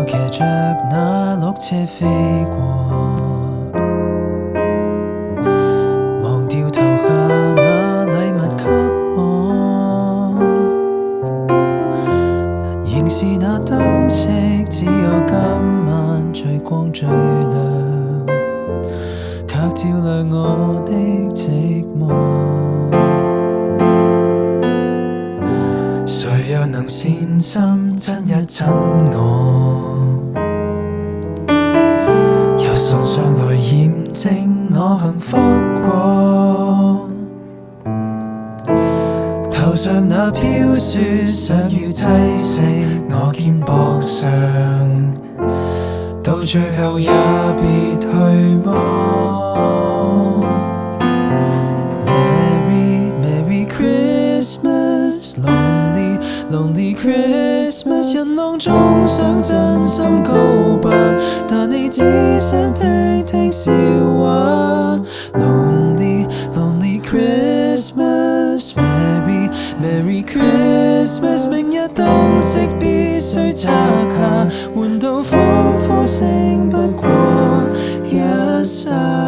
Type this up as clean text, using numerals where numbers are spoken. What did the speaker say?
騎着那綠車飛過，忘掉投下那禮物給我，仍是那燈飾，只有今晚最光最亮，卻照亮我的寂寞。誰若能善心親一親我，又送上來驗證我幸福過，頭上那飄雪想要棲息我肩膊上，到最後也別去摸。Merry Christmas Lonely Christmas， 人浪中想真心告白，但你只想聽聽笑話。Lonely Christmas Merry Christmas， 明日燈飾必須拆下，換到歡呼聲不過一剎。